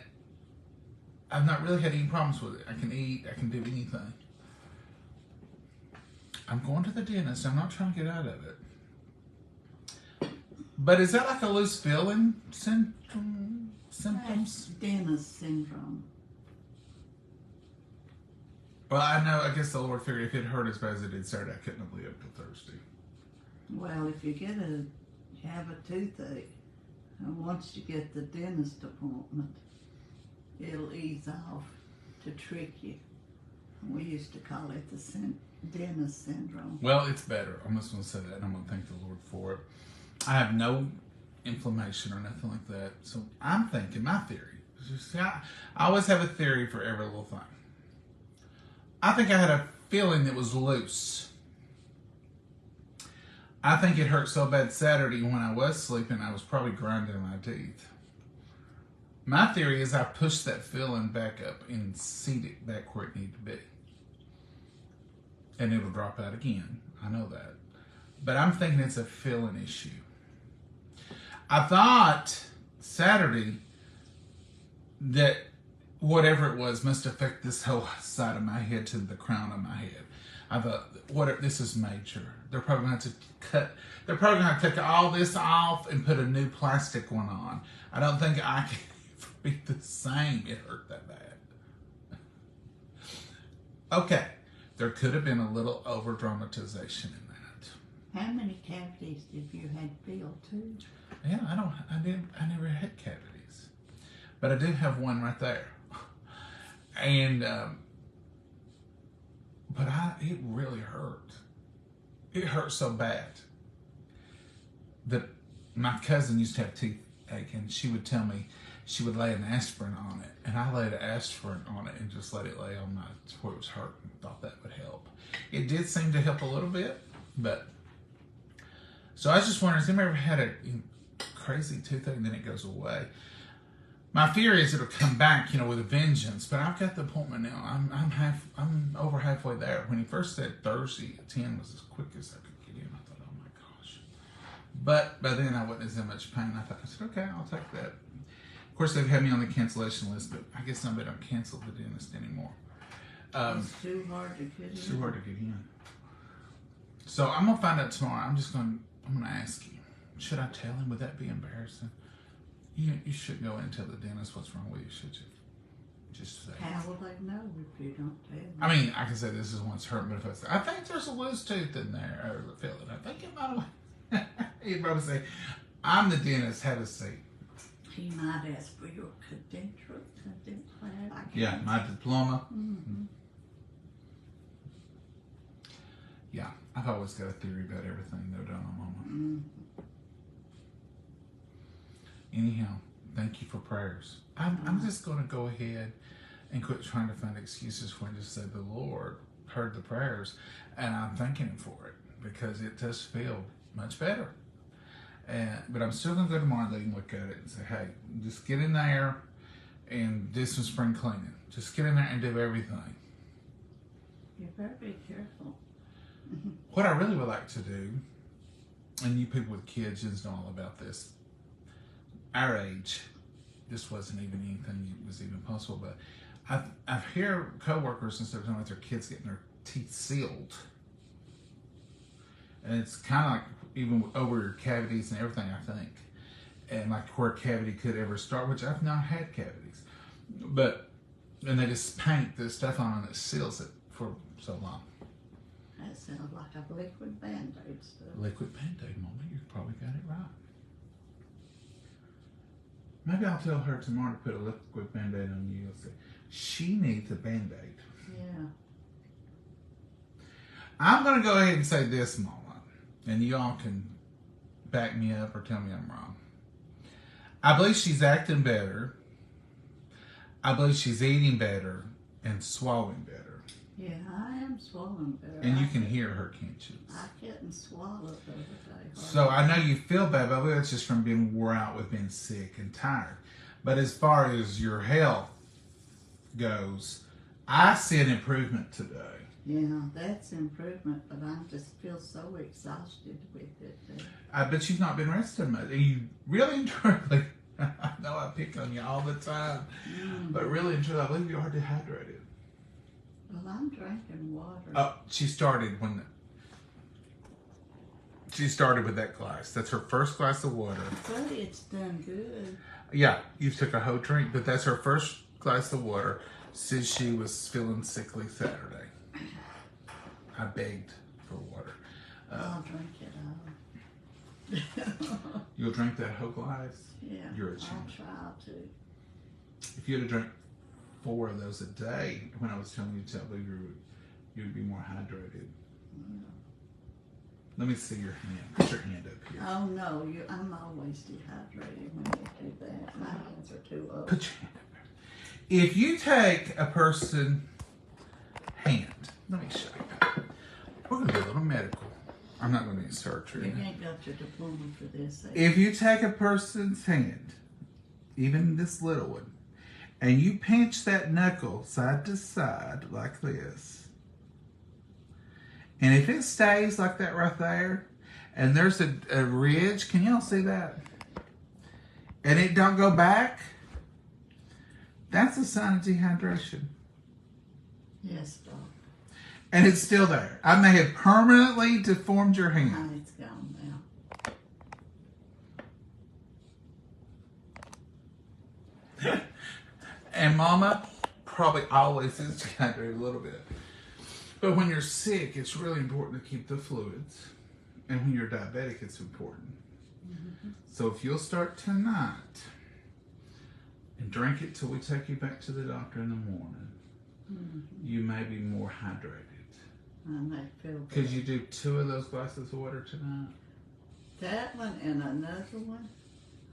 I've not really had any problems with it. I can eat, I can do anything. I'm going to the dentist. I'm not trying to get out of it. But is that like a loose filling symptoms? That's dentist syndrome. Well, I guess the Lord figured if it hurt as bad as it did Saturday, I couldn't have lived till Thursday. Well, if you have a toothache, and once you get the dentist appointment, it'll ease off to trick you. We used to call it the Dennis syndrome. Well, it's better. I'm just going to say that, and I'm going to thank the Lord for it. I have no inflammation or nothing like that. So I'm thinking, my theory, see, I always have a theory for every little thing. I think I had a feeling that was loose. I think it hurt so bad Saturday when I was sleeping, I was probably grinding my teeth. My theory is I pushed that feeling back up and seat it back where it needed to be. And it'll drop out again. I know that. But I'm thinking it's a feeling issue. I thought Saturday that whatever it was must affect this whole side of my head to the crown of my head. I thought, this is major. They're probably going to have to cut. They're probably going to have to take all this off and put a new plastic one on. I don't think I can ever be the same. It hurt that bad. Okay, there could have been a little over dramatization in that. How many cavities did you have filled too? Yeah, I never had cavities, but I do have one right there, and but it really hurt. It hurt so bad that my cousin used to have toothache, and she would tell me she would lay an aspirin on it, and I laid an aspirin on it and just let it lay on where it was hurting. Thought that would help. It did seem to help a little bit, but so I was just wondering, has anybody ever had a crazy toothache and then it goes away? My fear is it'll come back, with a vengeance. But I've got the appointment now. I'm over halfway there. When he first said Thursday at 10 was as quick as I could get in, I thought, oh my gosh. But by then I wasn't as in much pain. I said, okay, I'll take that. Of course, they've had me on the cancellation list, but I guess somebody don't cancel the dentist anymore. It's too hard to get in. It's too hard to get in. So I'm gonna find out tomorrow. I'm gonna ask you. Should I tell him? Would that be embarrassing? You shouldn't go in and tell the dentist what's wrong with you, should you? Just say. How will they know if you don't tell them? I mean, I can say this is what's hurting, but if I say, I think there's a loose tooth in there, or feel it, I think it might have. He'd probably say, I'm the dentist, have a seat. He might ask for your credentials. Yeah, my diploma. Mm-hmm. Yeah, I've always got a theory about everything, though, don't I, Mama? Mm-hmm. Anyhow, thank you for prayers. I'm just going to go ahead and quit trying to find excuses for it and just say the Lord heard the prayers, and I'm thanking Him for it because it does feel much better. But I'm still going to go tomorrow and let Him look at it and say, hey, just get in there and do some spring cleaning. Just get in there and do everything. You better be careful. What I really would like to do, and you people with kids, you know all about this. Our age, this wasn't even anything that was even possible, but I've heard coworkers and stuff talking about their kids getting their teeth sealed. And it's kind of like even over your cavities and everything, I think. And like where a cavity could ever start, which I've not had cavities. And they just paint this stuff on and it seals it for so long. That sounds like a liquid Band-Aid stuff. Liquid Band-Aid, Mama, you probably got it right. Maybe I'll tell her tomorrow to put a liquid Band-Aid on you. You'll say, she needs a Band-Aid. Yeah. I'm going to go ahead and say this, Mama, and you all can back me up or tell me I'm wrong. I believe she's acting better. I believe she's eating better and swallowing better. Yeah, I am swallowing better. And you can hear her, can't you? I couldn't swallow the other day. So I know you feel bad, but it's just from being wore out with being sick and tired. But as far as your health goes, I see an improvement today. Yeah, that's improvement, but I just feel so exhausted with it. I bet you've not been resting much. You really and truly, I know I pick on you all the time, but really and truly, I believe you are dehydrated. Well, I'm drinking water. Oh, she started with that glass. That's her first glass of water. But it's done good. Yeah, you took a whole drink, but that's her first glass of water since she was feeling sickly Saturday. I begged for water. I'll drink it all. You'll drink that whole glass? Yeah, You're a I'll champ. try to. If you'd have drank 4 of those a day when I was telling you to tell you'd be more hydrated. Let me see your hand. Put your hand up here. Oh no, I'm always dehydrated when you do that. My hands are too old. Put your hand up there. If you take a person's hand, let me show you. We're going to do a little medical. I'm not going to do surgery. You ain't got your diploma for this. If you take a person's hand, even this little one, and you pinch that knuckle side to side like this, and if it stays like that right there, and there's a ridge, can y'all see that? And it don't go back, that's a sign of dehydration. Yes, Doc. And it's still there. I may have permanently deformed your hand. Oh, it's gone now. And Mama probably always is dehydrated a little bit. But when you're sick, it's really important to keep the fluids. And when you're diabetic, it's important. Mm-hmm. So if you'll start tonight and drink it till we take you back to the doctor in the morning, you may be more hydrated. I may feel good. Could you do 2 of those glasses of water tonight? That one and another one?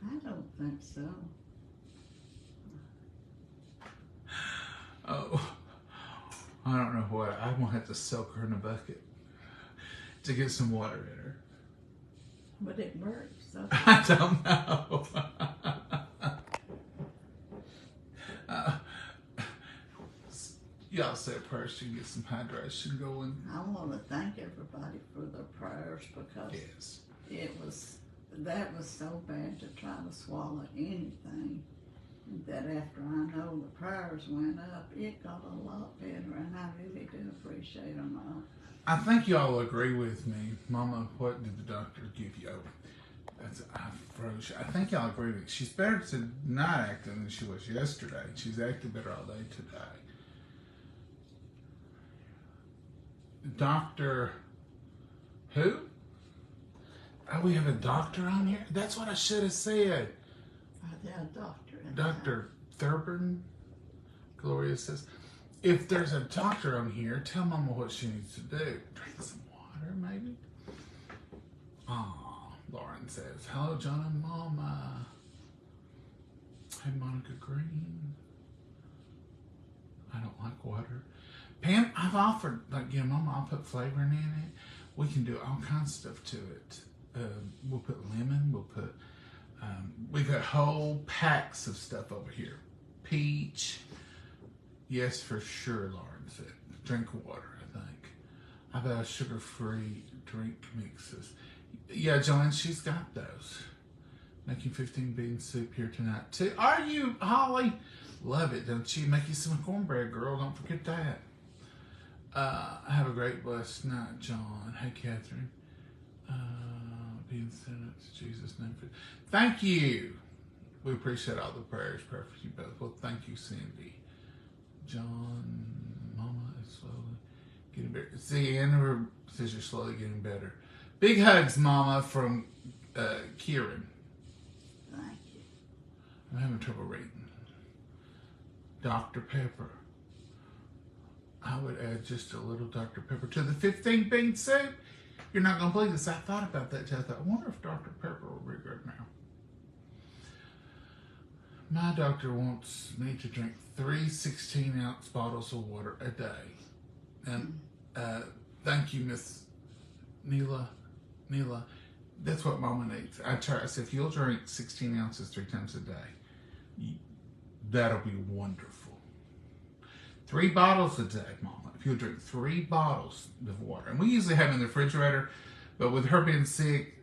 I don't think so. Oh, I don't know what. I'm going to have to soak her in a bucket to get some water in her. But it works. So. I don't know. Y'all say a prayer so you can get some hydration going. I want to thank everybody for their prayers because that was so bad to try to swallow anything that after I know the prayers went up, it got a lot better, and I really do appreciate them all. I think y'all agree with me. Mama, what did the doctor give you? I froze. I think y'all agree with me. She's better tonight acting than she was yesterday. She's acted better all day today. Doctor who? Oh, we have a doctor on here? That's what I should have said. Yeah, doctor. Dr. Thurban, Gloria says, if there's a doctor on here, tell Mama what she needs to do. Drink some water, maybe? Oh, Lauren says, hello, John and Mama. Hey, Monica Green. I don't like water. Pam, I've offered, Mama, I'll put flavoring in it. We can do all kinds of stuff to it. We'll put lemon, we'll put, we've got whole packs of stuff over here. Peach. Yes, for sure, Lauren said. Drink water, I think. I've got sugar-free drink mixes. Yeah, Joanne, she's got those. Making 15 bean soup here tonight, too. Are you, Holly? Love it, don't you? Make you some cornbread, girl. Don't forget that. Have a great, blessed night, John. Hey, Catherine. Being sentenced, Jesus' name. Thank you. We appreciate all the prayers. Pray for you both. Well, thank you, Cindy. John, Mama is slowly getting better. See, Anna says you're slowly getting better. Big hugs, Mama, from Kieran. Thank you. I'm having trouble reading. Dr. Pepper. I would add just a little Dr. Pepper to the 15 bean soup. You're not going to believe this. I thought about that too. I thought, I wonder if Dr. Pepper will be good now. My doctor wants me to drink 3 16-ounce bottles of water a day. And thank you, Miss Neela. That's what Mama needs. I said, if you'll drink 16 ounces 3 times a day, that'll be wonderful. 3 bottles a day, Mama. If you'll drink 3 bottles of water. And we usually have it in the refrigerator, but with her being sick,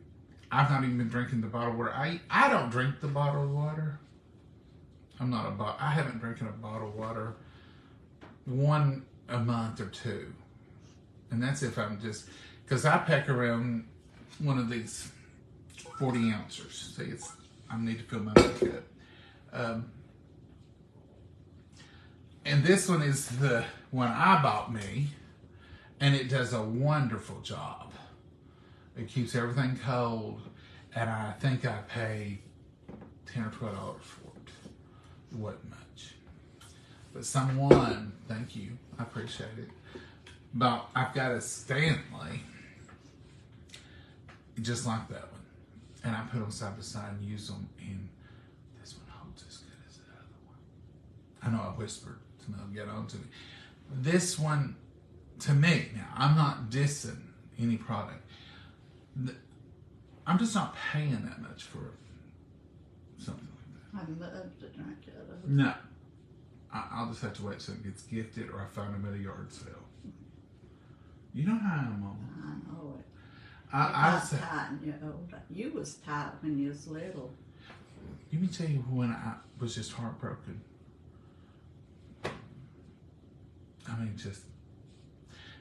I've not even been drinking the bottled water. I don't drink the bottled water. I haven't drinking a bottle of water 1 a month or 2. And that's if I'm just, because I pack around one of these 40 ounces. See, I need to fill my makeup. And this one is the one I bought me, and it does a wonderful job. It keeps everything cold, and I think I paid $10 or $12 for it. It wasn't much. But someone, thank you, I appreciate it. But I've got a Stanley, just like that one. And I put them side by side and use them, and this one holds as good as the other one. I know I whispered to them, get on to me. This one, to me, now, I'm not dissing any product. I'm just not paying that much for something like that. I love to drink out of it. No. I'll just have to wait till it gets gifted or I find them at a yard sale. You know how I am, Mama. I know it. I You're say, tight and you're older. You was tight when you was little. let me tell you when I was just heartbroken. I mean, just,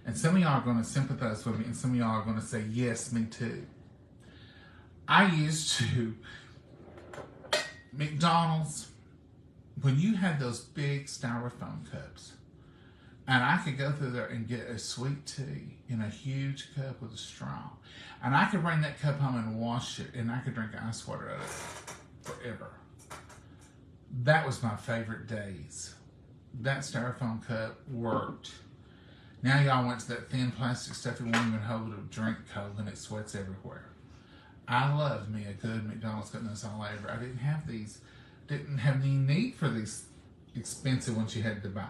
and some of y'all are going to sympathize with me, and some of y'all are going to say, yes, me too. I used to, McDonald's, when you had those big styrofoam cups, and I could go through there and get a sweet tea in a huge cup with a straw, and I could bring that cup home and wash it, and I could drink ice water out of it forever. That was my favorite days. That styrofoam cup worked. Now y'all went to that thin plastic stuff that won't even hold a drink cold and it sweats everywhere. I loved me a good McDonald's cup, and that's all I ever. I didn't have these, didn't have any need for these expensive ones you had to buy.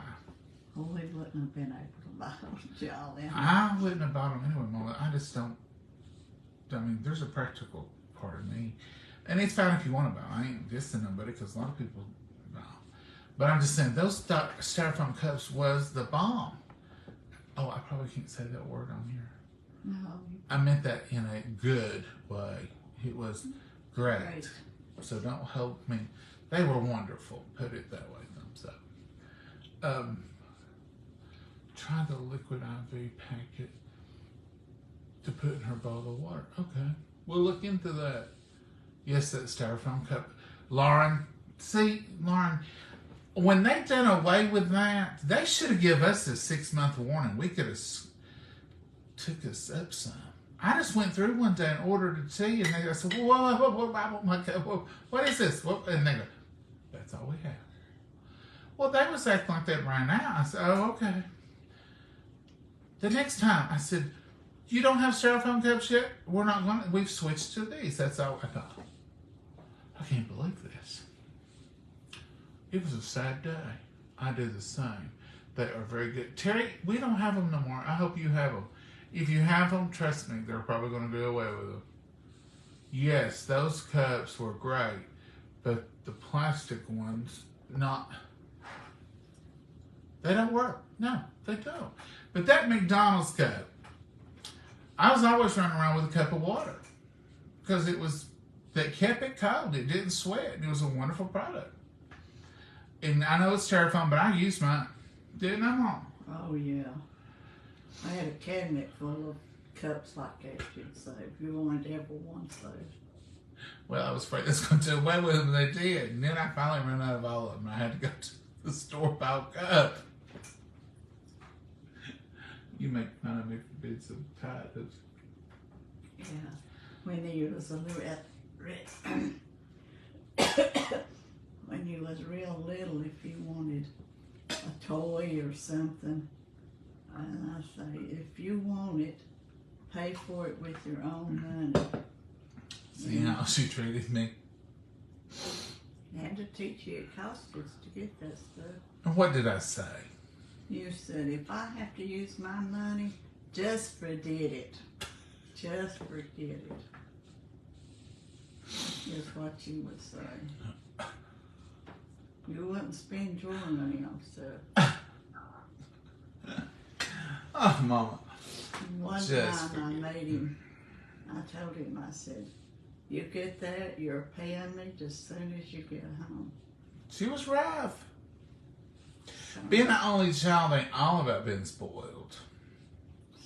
Well, we wouldn't have been able to buy them, y'all. Then. I wouldn't have bought them anyway, Mama. I just don't, I mean, there's a practical part of me. And it's fine if you want to buy. I ain't dissing nobody because a lot of people buy. But I'm just saying, those styrofoam cups was the bomb. Oh, I probably can't say that word on here. No. I meant that in a good way. It was great. Great. So don't hold me. They were wonderful. Put it that way. Thumbs up. Try the liquid IV packet to put in her bottle of water. Okay. We'll look into that. Yes, that styrofoam cup. Lauren, when they done away with that, they should have given us a 6-month warning. We could have took us up some. I just went through one day and ordered a tea, and they said, whoa, what is this? And they go, that's all we have. Well, they was acting like that right now. I said, oh, okay. The next time, I said, you don't have styrofoam cups yet? We've switched to these. That's all I thought. I can't believe this. It was a sad day. I do the same. They are very good. Terry, we don't have them no more. I hope you have them. If you have them, trust me, they're probably going to do away with them. Yes, those cups were great, but the plastic ones, they don't work. No, they don't. But that McDonald's cup, I was always running around with a cup of water because that kept it cold. It didn't sweat. It was a wonderful product. And I know it's styrofoam, but I used mine. Didn't I, Mom? Oh, yeah. I had a cabinet full of cups like that, you'd say, if you wanted to have one saved. Well, I was afraid they was going to do away with them, and they did. And then I finally ran out of all of them. I had to go to the store buy a cup. You make fun of me for being so tired. Yeah. When you was a little, when you was real little, if you wanted a toy or something, and I say, if you want it, pay for it with your own money. See how she treated me. And to teach you it costs us to get that stuff. And what did I say? You said, if I have to use my money, just forget it. Just forget it. Is what you would say. You wouldn't spend your money on stuff. Oh, Mama. One Just time I made him, I told him, I said, you get that, you're paying me as soon as you get home. She was rough. So, Being the only child ain't all about being spoiled.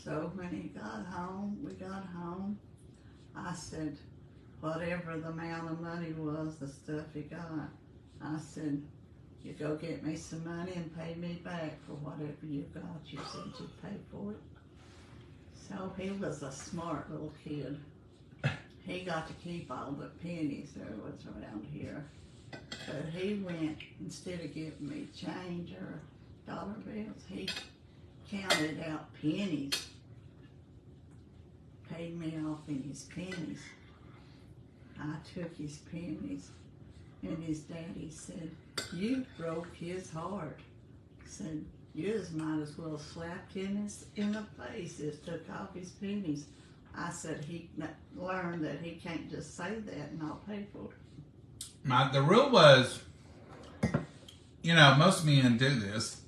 so when he got home, we got home, I said, whatever the amount of money was, the stuff he got, I said, you go get me some money and pay me back for whatever you got. You said you'd pay for it. So he was a smart little kid. He got to keep all the pennies there was around here. But he went, instead of giving me change or dollar bills, he counted out pennies. Paid me off in his pennies. I took his pennies, and his daddy said, "You broke his heart." Said, "You just might as well slapped him in the face as took off his pennies." I said, he learned that he can't just say that and I'll pay for it. The rule was, most men do this.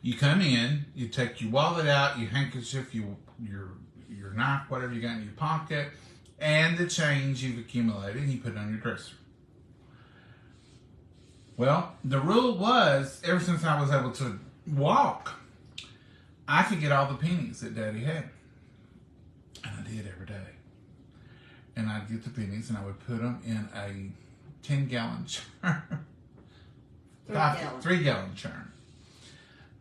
You come in, you take your wallet out, your handkerchief, your knife, whatever you got in your pocket, and the change you've accumulated, you put it on your dresser. Well, the rule was, ever since I was able to walk, I could get all the pennies that Daddy had. And I did every day. And I'd get the pennies and I would put them in a 10-gallon churn. 3-gallon churn.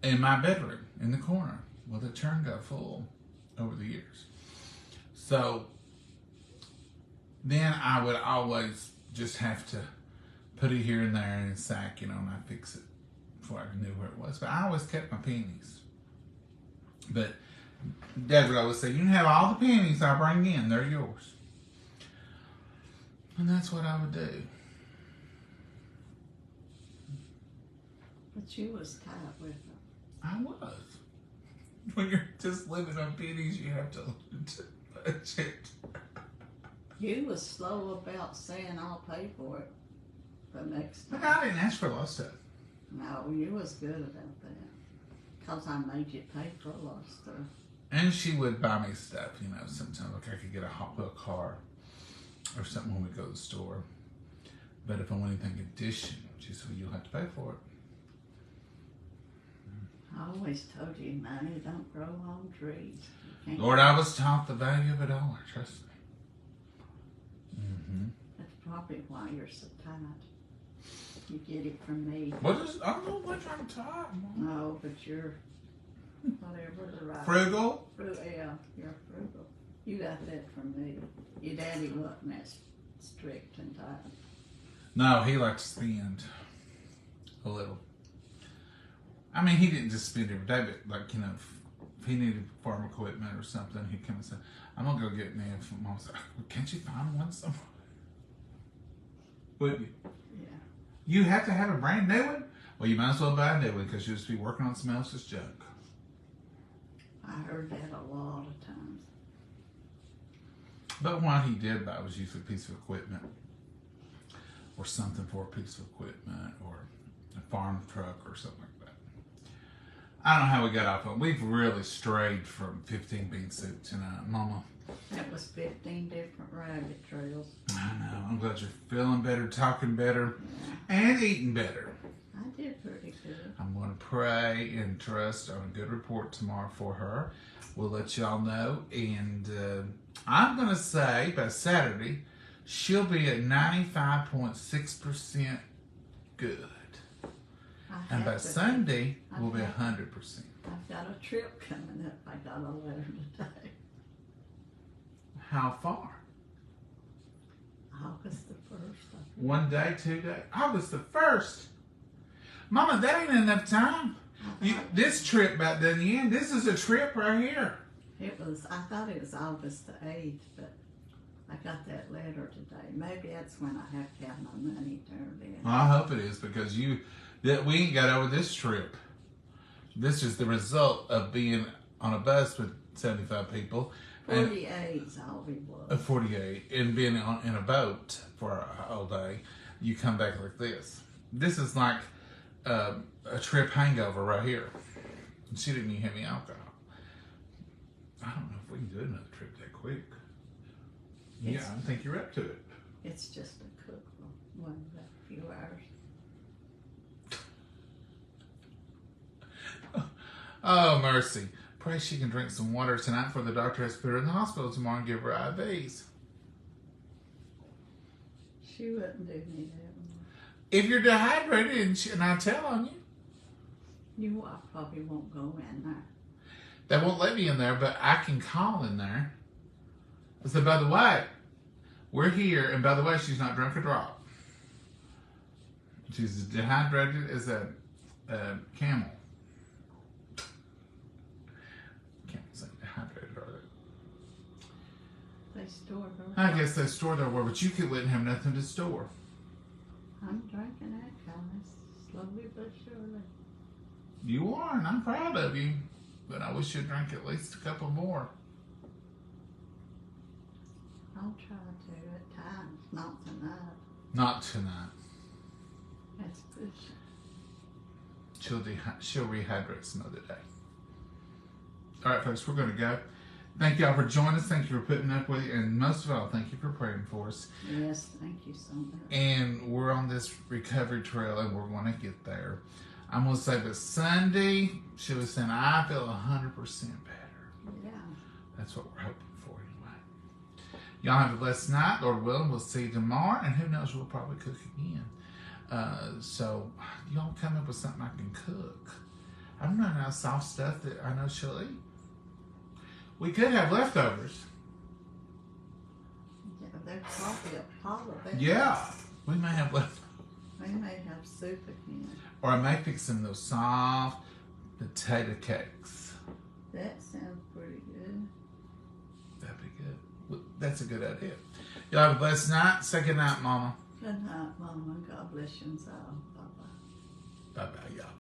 In my bedroom, in the corner. Well, the churn got full over the years. So then I would always just have to put it here and there in a sack, and I'd fix it before I knew where it was. But I always kept my pennies. But Dad would always say, "You can have all the pennies I bring in, they're yours." And that's what I would do. But you was tight with them. I was. When you're just living on pennies, you have to budget. You was slow about saying I'll pay for it the next time. But I didn't ask for a lot of stuff. No, you was good about that. Because I made you pay for a lot of stuff. And she would buy me stuff, sometimes like I could get a Hot Wheel car or something when we go to the store. But if I want anything addition, she said, "Well, you'll have to pay for it." I always told you money don't grow on trees. Lord, I was taught the value of a dollar, trust me. Mm-hmm. That's probably why you're so tight. You get it from me. I don't know what I'm taught. No, but you're whatever the right. Frugal? Yeah, you're frugal. You got that from me. Your daddy wasn't that strict and tight. No, he liked to spend a little. I mean, he didn't just spend every day, but if he needed farm equipment or something, he'd come and say, "I'm gonna go get me." And Mom said, "Can't you find one somewhere?" Wouldn't you? Yeah. You have to have a brand new one? Well, you might as well buy a new one because you'll just be working on somebody else's junk. I heard that a lot of times. But what he did buy was usually a piece of equipment or something for a piece of equipment or a farm truck or something like that. I don't know how we got off on. We've really strayed from 15 bean soup tonight, Mama. That was 15 different rabbit trails. I know. I'm glad you're feeling better, talking better, and eating better. I did pretty good. I'm going to pray and trust on a good report tomorrow for her. We'll let y'all know. And I'm going to say by Saturday, she'll be at 95.6% good. And by Sunday, we'll be 100%. I've got a trip coming up. I got a letter today. How far? August the 1st. 1 day, 2 days? August the 1st? Mama, that ain't enough time. This trip about done yet. This is a trip right here. I thought it was August the 8th, but I got that letter today. Maybe that's when I have to have my money turned in. I hope it is because we ain't got over this trip. This is the result of being on a bus with 75 people. 48 is all we was. 48. And being in a boat for a whole day, you come back like this. This is like a trip hangover right here. And she didn't even have any alcohol. I don't know if we can do another trip that quick. Yeah, I think you're up to it. It's just a cook one a few hours. Oh, mercy. Pray she can drink some water tonight before the doctor has to put her in the hospital tomorrow and give her IVs. She wouldn't do me that one. If you're dehydrated and I tell on you. I probably won't go in there. They won't let me in there, but I can call in there. I said, by the way, we're here, and by the way, she's not drunk a drop. She's as dehydrated as a camel. Camels ain't dehydrated, are They store her. they? I guess they store their water, but you wouldn't have nothing to store. I'm drinking that, guys. Slowly but surely. You are, and I'm proud of you. But I wish you'd drink at least a couple more. I'll try to at times, not tonight. Not tonight. That's pushing. She'll rehydrate some other day. All right, folks, we're going to go. Thank y'all for joining us. Thank you for putting up with it. And most of all, thank you for praying for us. Yes, thank you so much. And we're on this recovery trail, and we're going to get there. I'm going to say that Sunday, she was saying, I feel 100% better. Yeah. That's what we're hoping for anyway. Y'all have a blessed night. Lord willing, we'll see you tomorrow. And who knows, we'll probably cook again. So y'all come up with something I can cook. I'm running out of soft stuff that I know she'll eat. We could have leftovers. Yeah, there's probably a pot of it. Yeah, we may have leftovers. We may have soup again. Or I may fix some of those soft potato cakes. That sounds pretty good. That'd be good. Well, that's a good idea. Y'all have a blessed night. Say good night, Mama. Good night, Mama. God bless you all. Bye-bye. Bye-bye, y'all.